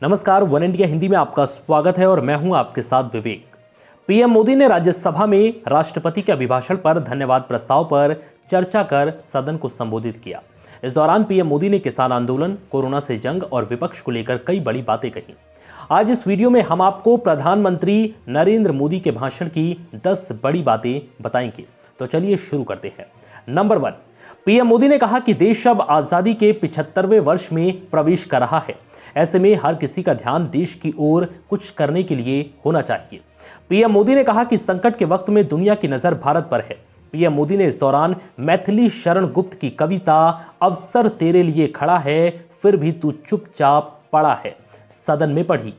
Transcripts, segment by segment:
नमस्कार, one India Hindi में आपका स्वागत है और मैं हूं आपके साथ विवेक। पीएम मोदी ने राज्यसभा में राष्ट्रपति के अभिभाषण पर धन्यवाद प्रस्ताव पर चर्चा कर सदन को संबोधित किया। इस दौरान पीएम मोदी ने किसान आंदोलन, कोरोना से जंग और विपक्ष को लेकर कई बड़ी बातें कही। आज इस वीडियो में हम आपको प्रधानमंत्री नरेंद्र मोदी के भाषण की 10 बड़ी बातें बताएंगे। तो चलिए शुरू करते हैं। नंबर 1, पीएम मोदी ने कहा कि देश अब आजादी के 75वें वर्ष में प्रवेश कर रहा है। ऐसे में हर किसी का ध्यान देश की ओर कुछ करने के लिए होना चाहिए। पीएम मोदी ने कहा कि संकट के वक्त में दुनिया की नजर भारत पर है। पीएम मोदी ने इस दौरान मैथिली शरण गुप्त की कविता अवसर तेरे लिए खड़ा है, फिर भी तू चुपचाप पड़ा है सदन में पढ़ी।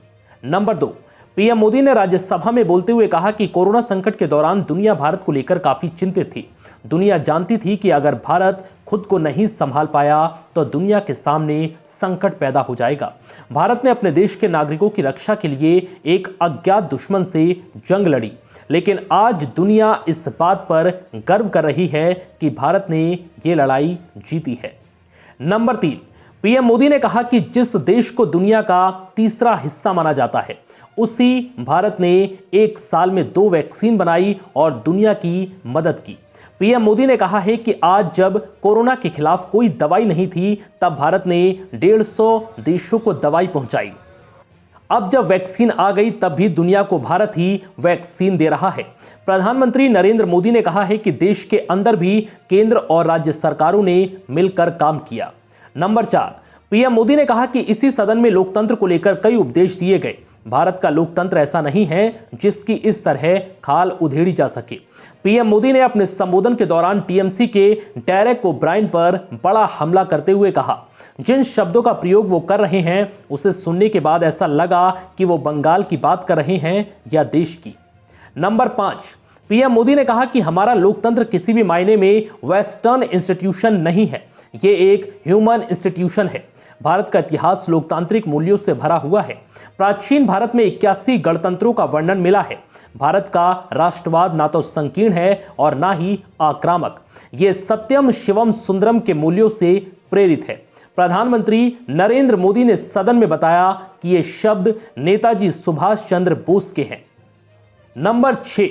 नंबर 2, पीएम मोदी ने राज्यसभा में बोलते हुए कहा कि कोरोना संकट के दौरान दुनिया भारत को लेकर काफी चिंतित थी। दुनिया जानती थी कि अगर भारत खुद को नहीं संभाल पाया तो दुनिया के सामने संकट पैदा हो जाएगा। भारत ने अपने देश के नागरिकों की रक्षा के लिए एक अज्ञात दुश्मन से जंग लड़ी, लेकिन आज दुनिया इस बात पर गर्व कर रही है कि भारत ने ये लड़ाई जीती है। नंबर 3, पीएम मोदी ने कहा कि जिस देश को दुनिया का तीसरा हिस्सा माना जाता है, उसी भारत ने एक साल में 2 वैक्सीन बनाई और दुनिया की मदद की। पीएम मोदी ने कहा है कि आज जब कोरोना के खिलाफ कोई दवाई नहीं थी, तब भारत ने 150 देशों को दवाई पहुंचाई। अब जब वैक्सीन आ गई, तब भी दुनिया को भारत ही वैक्सीन दे रहा है। प्रधानमंत्री नरेंद्र मोदी ने कहा है कि देश के अंदर भी केंद्र और राज्य सरकारों ने मिलकर काम किया। नंबर 4, पीएम मोदी ने कहा कि इसी सदन में लोकतंत्र को लेकर कई उपदेश दिए गए। भारत का लोकतंत्र ऐसा नहीं है जिसकी इस तरह खाल उधेड़ी जा सके। पीएम मोदी ने अपने संबोधन के दौरान टीएमसी के डेरेक ओब्रायन पर बड़ा हमला करते हुए कहा, जिन शब्दों का प्रयोग वो कर रहे हैं उसे सुनने के बाद ऐसा लगा कि वो बंगाल की बात कर रहे हैं या देश की। नंबर 5, पीएम मोदी ने कहा कि हमारा लोकतंत्र किसी भी मायने में वेस्टर्न इंस्टीट्यूशन नहीं है, ये एक ह्यूमन इंस्टीट्यूशन है। भारत का इतिहास लोकतांत्रिक मूल्यों से भरा हुआ है। प्राचीन भारत में 81 गणतंत्रों का वर्णन मिला है। भारत का राष्ट्रवाद ना तो संकीर्ण है और ना ही आक्रामक, ये सत्यम शिवम सुंदरम के मूल्यों से प्रेरित है। प्रधानमंत्री नरेंद्र मोदी ने सदन में बताया कि ये शब्द नेताजी सुभाष चंद्र बोस के हैं। नंबर 6,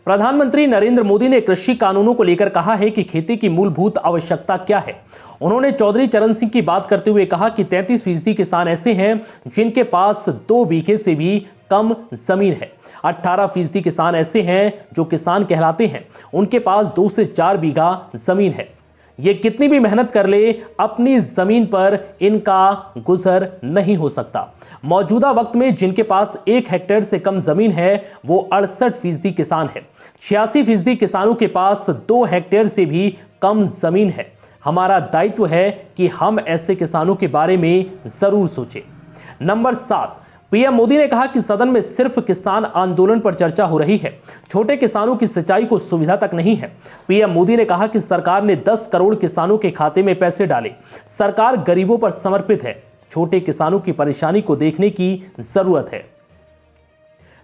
प्रधानमंत्री नरेंद्र मोदी ने कृषि कानूनों को लेकर कहा है कि खेती की मूलभूत आवश्यकता क्या है। उन्होंने चौधरी चरण सिंह की बात करते हुए कहा कि 33% किसान ऐसे हैं जिनके पास 2 बीघे से भी कम जमीन है। 18% किसान ऐसे हैं जो किसान कहलाते हैं, उनके पास 2 से 4 बीघा जमीन है। ये कितनी भी मेहनत कर ले, अपनी जमीन पर इनका गुजर नहीं हो सकता। मौजूदा वक्त में जिनके पास 1 हेक्टेयर से कम जमीन है वो 68% किसान है। 86% किसानों के पास 2 हेक्टेयर से भी कम जमीन है। हमारा दायित्व है कि हम ऐसे किसानों के बारे में जरूर सोचें। नंबर 7, पीएम मोदी ने कहा कि सदन में सिर्फ किसान आंदोलन पर चर्चा हो रही है, छोटे किसानों की सिंचाई को सुविधा तक नहीं है। पीएम मोदी ने कहा कि सरकार ने 10 करोड़ किसानों के खाते में पैसे डाले। सरकार गरीबों पर समर्पित है, छोटे किसानों की परेशानी को देखने की जरूरत है।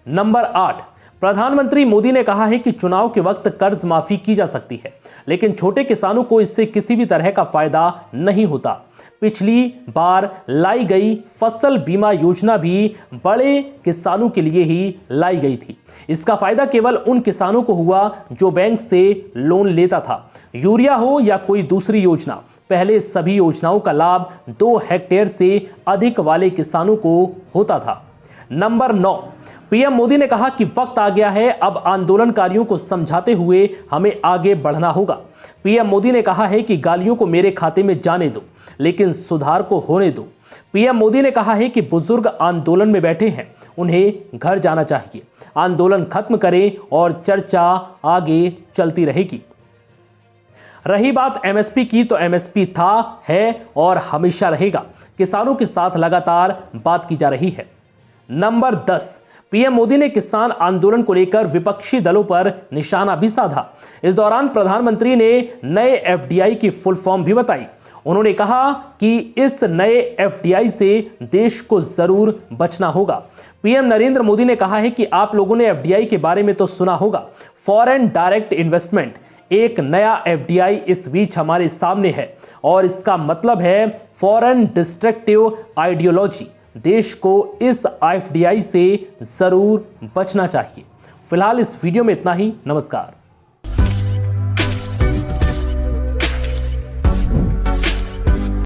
नंबर 8, प्रधानमंत्री मोदी ने कहा है कि चुनाव के वक्त कर्ज माफी की जा सकती है, लेकिन छोटे किसानों को इससे किसी भी तरह का फायदा नहीं होता। पिछली बार लाई गई फसल बीमा योजना भी बड़े किसानों के लिए ही लाई गई थी। इसका फायदा केवल उन किसानों को हुआ जो बैंक से लोन लेता था, यूरिया हो या कोई दूसरी योजना। पहले सभी योजनाओं का लाभ 2 हेक्टेयर से अधिक वाले किसानों को होता था। नंबर 9, पीएम मोदी ने कहा कि वक्त आ गया है, अब आंदोलनकारियों को समझाते हुए हमें आगे बढ़ना होगा। पीएम मोदी ने कहा है कि गालियों को मेरे खाते में जाने दो, लेकिन सुधार को होने दो। पीएम मोदी ने कहा है कि बुजुर्ग आंदोलन में बैठे हैं, उन्हें घर जाना चाहिए। आंदोलन खत्म करें और चर्चा आगे चलती रहेगी। रही बात एमएसपी की, तो एमएसपी था, है और हमेशा रहेगा। किसानों के साथ लगातार बात की जा रही है। नंबर 10, पीएम मोदी ने किसान आंदोलन को लेकर विपक्षी दलों पर निशाना भी साधा। इस दौरान प्रधानमंत्री ने नए एफडीआई की फुल फॉर्म भी बताई। उन्होंने कहा कि इस नए एफडीआई से देश को जरूर बचना होगा। पीएम नरेंद्र मोदी ने कहा है कि आप लोगों ने एफडीआई के बारे में तो सुना होगा, फॉरेन डायरेक्ट इन्वेस्टमेंट। एक नया एफडीआई इस बीच हमारे सामने है और इसका मतलब है फॉरेन डिस्ट्रक्टिव आइडियोलॉजी। देश को इस एफडीआई से जरूर बचना चाहिए। फिलहाल इस वीडियो में इतना ही। नमस्कार।